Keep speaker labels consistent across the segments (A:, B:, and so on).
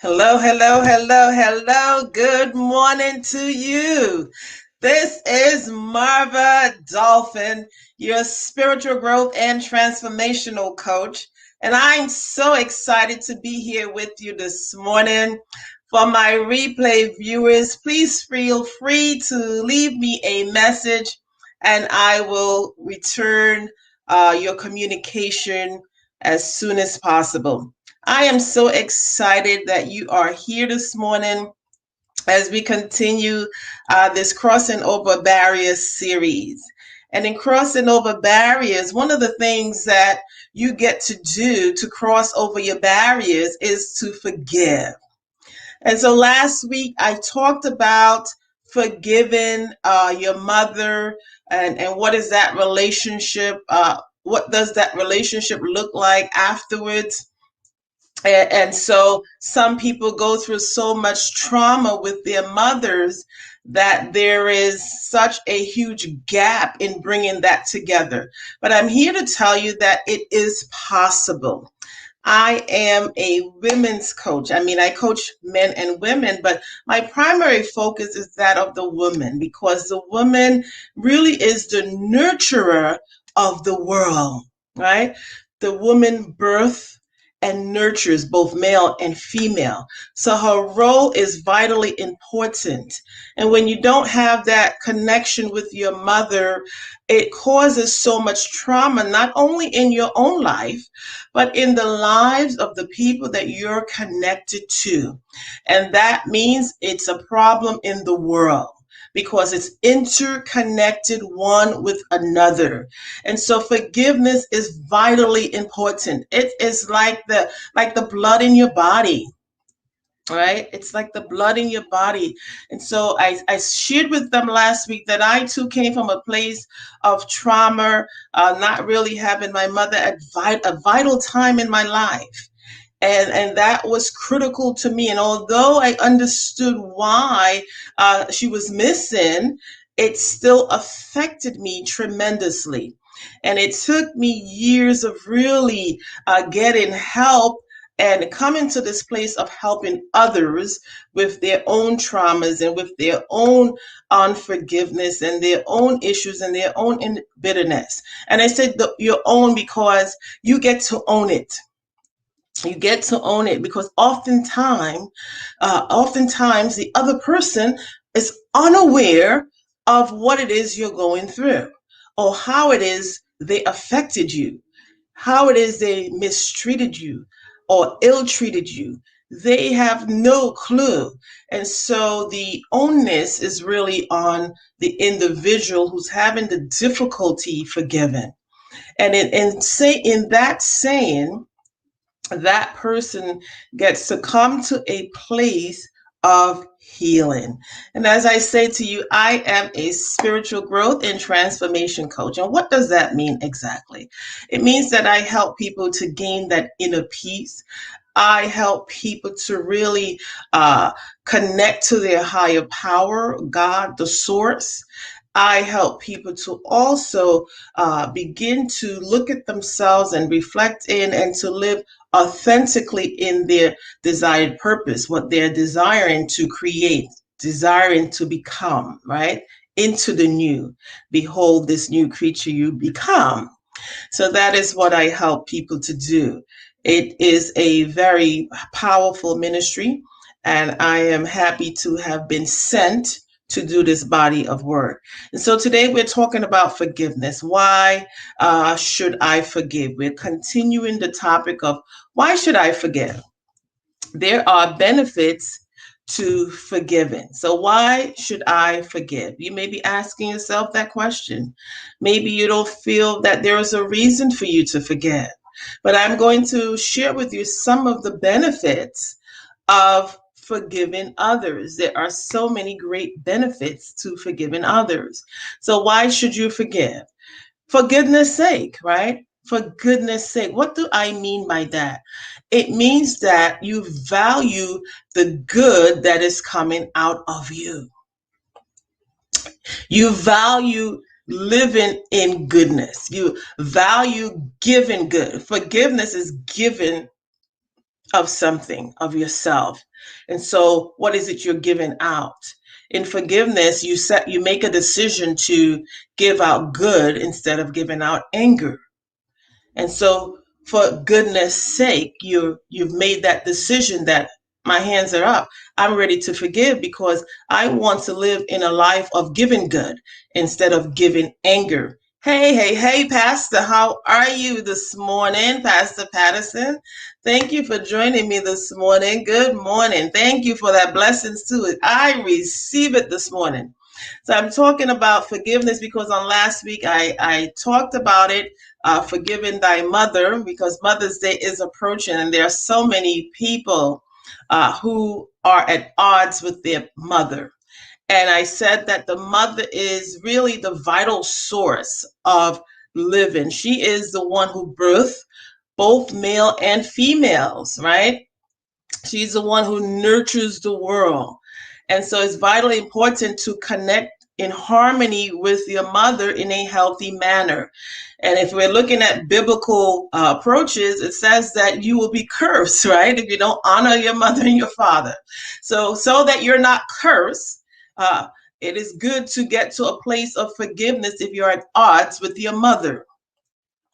A: Hello, hello, hello, hello. Good morning to you. This is Marva Dolphin, your spiritual growth and transformational coach. And I'm so excited to be here with you this morning. For my replay viewers, please feel free to leave me a message and I will return your communication as soon as possible. I am so excited that you are here this morning as we continue this Crossing Over Barriers series. And in Crossing Over Barriers, one of the things that you get to do to cross over your barriers is to forgive. And so last week I talked about forgiving your mother and what is that relationship? What does that relationship look like afterwards? And so some people go through so much trauma with their mothers that there is such a huge gap in bringing that together. But I'm here to tell you that it is possible. I am a women's coach. I mean, I coach men and women, but my primary focus is that of the woman because the woman really is the nurturer of the world, right? The woman birth and nurtures both male and female. So her role is vitally important. And when you don't have that connection with your mother, it causes so much trauma, not only in your own life, but in the lives of the people that you're connected to. And that means it's a problem in the world because it's interconnected one with another. And so forgiveness is vitally important. It is like the blood in your body. Right? It's like the blood in your body. And so I shared with them last week that I too came from a place of trauma, not really having my mother at a vital time in my life. And that was critical to me. And although I understood why she was missing, it still affected me tremendously. And it took me years of really getting help and coming to this place of helping others with their own traumas and with their own unforgiveness and their own issues and their own bitterness. And I said your own because you get to own it. You get to own it because oftentimes the other person is unaware of what it is you're going through or how it is they affected you, how it is they mistreated you or ill-treated you. They have no clue. And so the onus is really on the individual who's having the difficulty forgiving. And in that saying, that person gets to come to a place of healing. And as I say to you, I am a spiritual growth and transformation coach. And what does that mean exactly? It means that I help people to gain that inner peace. I help people to really connect to their higher power, God, the source. I help people to also begin to look at themselves and reflect in and to live authentically in their desired purpose, what they're desiring to create, desiring to become, right? Into the new. Behold, this new creature you become. So that is what I help people to do. It is a very powerful ministry, and I am happy to have been sent to do this body of work. And so today we're talking about forgiveness. Why should I forgive? We're continuing the topic of why should I forgive? There are benefits to forgiving. So why should I forgive? You may be asking yourself that question. Maybe you don't feel that there is a reason for you to forgive. But I'm going to share with you some of the benefits of forgiving others. There are so many great benefits to forgiving others. So why should you forgive? For goodness sake, right? For goodness sake. What do I mean by that? It means that you value the good that is coming out of you. You value living in goodness. You value giving good. Forgiveness is giving of something, of yourself. And so what is it you're giving out? In forgiveness, you make a decision to give out good instead of giving out anger. And so for goodness sake, you've made that decision that my hands are up. I'm ready to forgive because I want to live in a life of giving good instead of giving anger. Hey, Pastor, how are you this morning, Pastor Patterson? Thank you for joining me this morning. Good morning. Thank you for that blessings too. I receive it this morning. So I'm talking about forgiveness because on last week I talked about it, forgiving thy mother, because Mother's Day is approaching and there are so many people who are at odds with their mother. And I said that the mother is really the vital source of living. She is the one who birthed both male and females, right? She's the one who nurtures the world. And so it's vitally important to connect in harmony with your mother in a healthy manner. And if we're looking at biblical approaches, it says that you will be cursed, right? If you don't honor your mother and your father. So that you're not cursed, it is good to get to a place of forgiveness if you're at odds with your mother.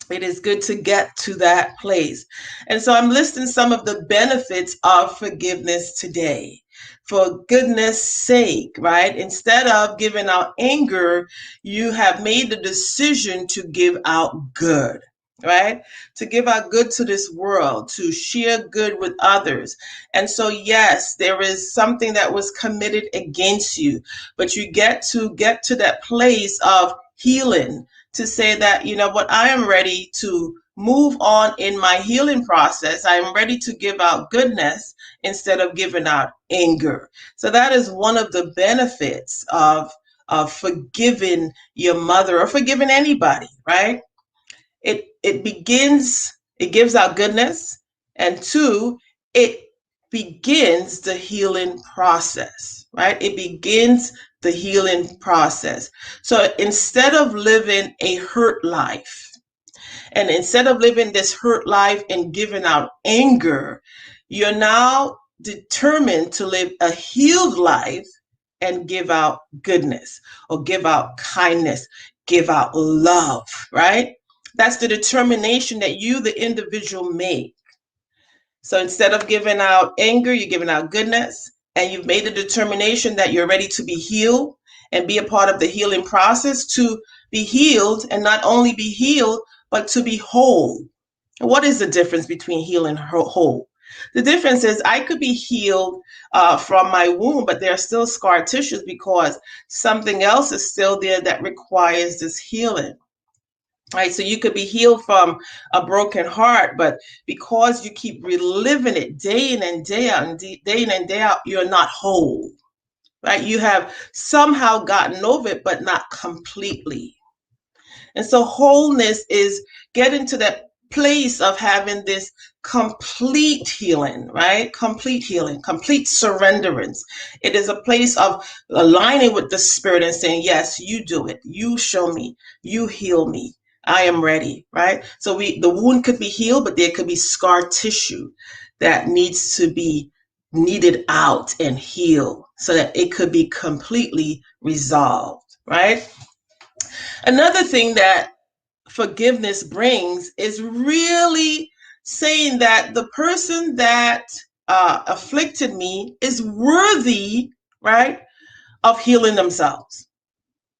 A: It is good to get to that place. And so I'm listing some of the benefits of forgiveness today. For goodness sake, right? Instead of giving out anger, you have made the decision to give out good, right? To give out good to this world, to share good with others. And so, yes, there is something that was committed against you, but you get to that place of healing, to say that, you know what, I am ready to move on in my healing process. I am ready to give out goodness instead of giving out anger. So that is one of the benefits of forgiving your mother or forgiving anybody, right? It gives out goodness, and two, it begins the healing process, right? It begins the healing process. So instead of living a hurt life, and instead of living this hurt life and giving out anger, you're now determined to live a healed life and give out goodness or give out kindness, give out love, right? That's the determination that you, the individual, make. So instead of giving out anger, you're giving out goodness, and you've made a determination that you're ready to be healed and be a part of the healing process, to be healed, and not only be healed, but to be whole. What is the difference between heal and whole? The difference is I could be healed from my wound, but there are still scar tissues because something else is still there that requires this healing. Right, so you could be healed from a broken heart, but because you keep reliving it day in and day out and day in and day out, you're not whole. Right, you have somehow gotten over it, but not completely. And so wholeness is getting to that place of having this complete healing, right? Complete healing, complete surrenderance. It is a place of aligning with the Spirit and saying, yes, you do it. You show me. You heal me. I am ready, right? So the wound could be healed, but there could be scar tissue that needs to be kneaded out and healed so that it could be completely resolved, right? Another thing that forgiveness brings is really saying that the person that afflicted me is worthy, right, of healing themselves,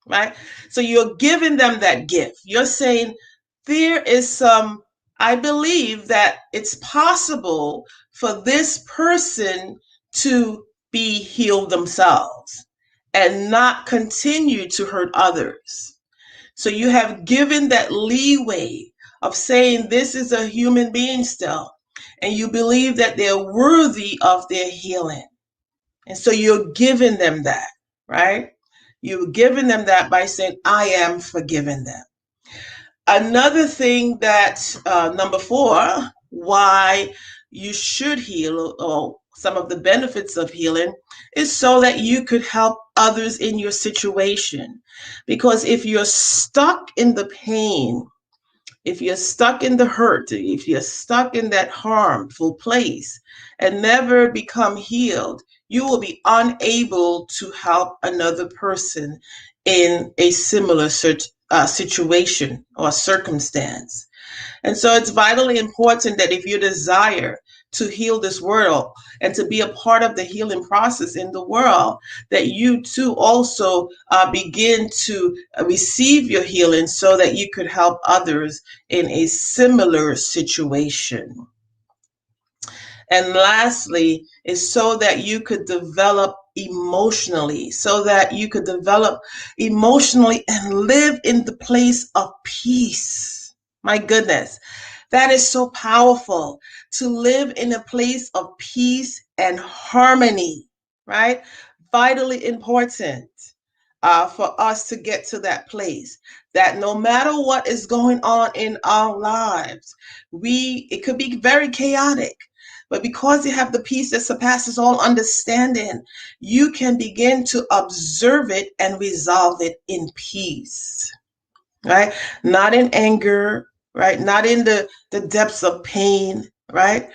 A: right? So you're giving them that gift. You're saying there is I believe that it's possible for this person to be healed themselves and not continue to hurt others. So you have given that leeway of saying this is a human being still, and you believe that they're worthy of their healing. And so you're giving them that, right? You're giving them that by saying, I am forgiving them. Another thing that, number 4, why you should heal, or some of the benefits of healing, is so that you could help others in your situation. Because if you're stuck in the pain, if you're stuck in the hurt, if you're stuck in that harmful place and never become healed, you will be unable to help another person in a similar situation or circumstance. And so it's vitally important that if you desire to heal this world and to be a part of the healing process in the world, that you too also begin to receive your healing so that you could help others in a similar situation. And lastly, is so that you could develop emotionally, and live in the place of peace. My goodness, that is so powerful, to live in a place of peace and harmony, right? Vitally important for us to get to that place, that no matter what is going on in our lives, it could be very chaotic, but because you have the peace that surpasses all understanding, you can begin to observe it and resolve it in peace, right? Not in anger, right? Not in the depths of pain, right?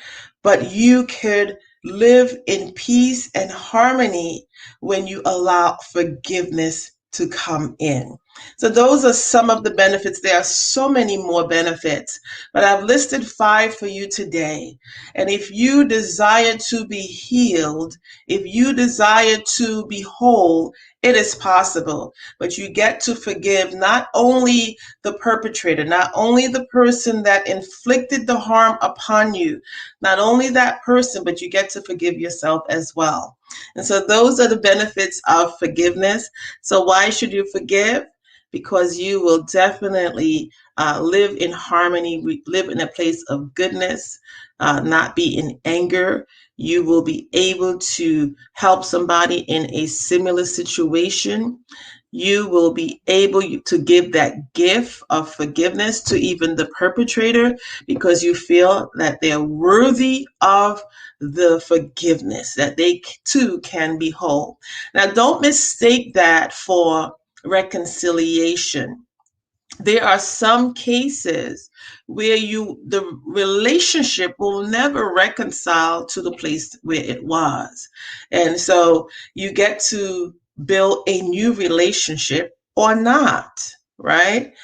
A: But you could live in peace and harmony when you allow forgiveness to come in. So those are some of the benefits. There are so many more benefits, but I've listed 5 for you today. And if you desire to be healed, if you desire to be whole, it is possible. But you get to forgive not only the perpetrator, not only the person that inflicted the harm upon you, not only that person, but you get to forgive yourself as well. And so those are the benefits of forgiveness. So why should you forgive? Because you will definitely live in harmony, live in a place of goodness, not be in anger. You will be able to help somebody in a similar situation. You will be able to give that gift of forgiveness to even the perpetrator because you feel that they're worthy of the forgiveness, that they too can be whole. Now, don't mistake that for reconciliation. There are some cases where the relationship will never reconcile to the place where it was. And so you get to build a new relationship or not, right?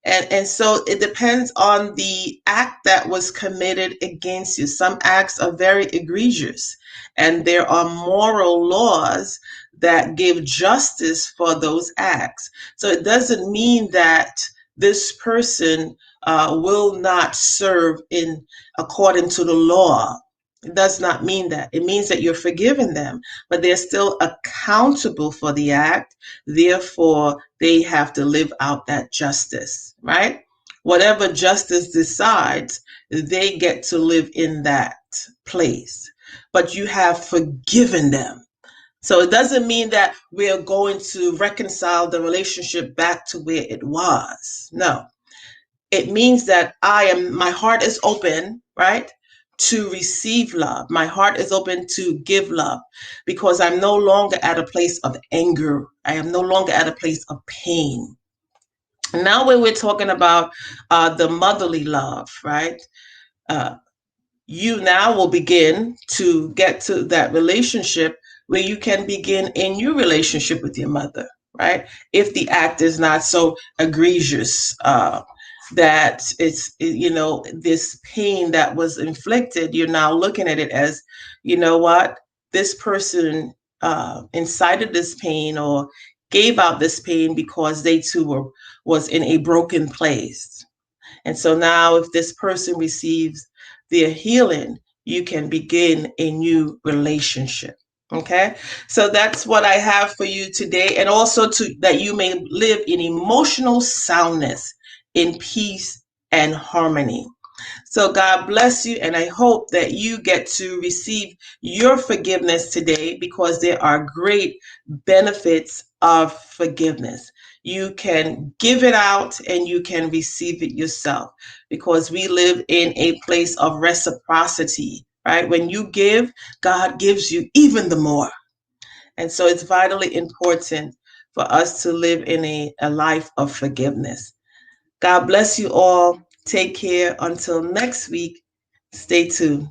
A: And so it depends on the act that was committed against you. Some acts are very egregious, and there are moral laws that give justice for those acts. So it doesn't mean that this person will not serve in according to the law. It does not mean that. It means that you're forgiving them, but they're still accountable for the act. Therefore, they have to live out that justice, right? Whatever justice decides, they get to live in that place. But you have forgiven them. So it doesn't mean that we're going to reconcile the relationship back to where it was. No. It means that my heart is open, right, to receive love. My heart is open to give love because I'm no longer at a place of anger. I am no longer at a place of pain. Now when we're talking about the motherly love, right, you now will begin to get to that relationship where you can begin a new relationship with your mother, right? If the act is not so egregious, that it's, this pain that was inflicted, you're now looking at it as, you know what, this person incited this pain or gave out this pain because they too was in a broken place. And so now if this person receives their healing, you can begin a new relationship. Okay, so that's what I have for you today, and also that you may live in emotional soundness, in peace and harmony. So God bless you, and I hope that you get to receive your forgiveness today because there are great benefits of forgiveness. You can give it out and you can receive it yourself because we live in a place of reciprocity, right? When you give, God gives you even the more. And so it's vitally important for us to live in a life of forgiveness. God bless you all. Take care. Until next week, stay tuned.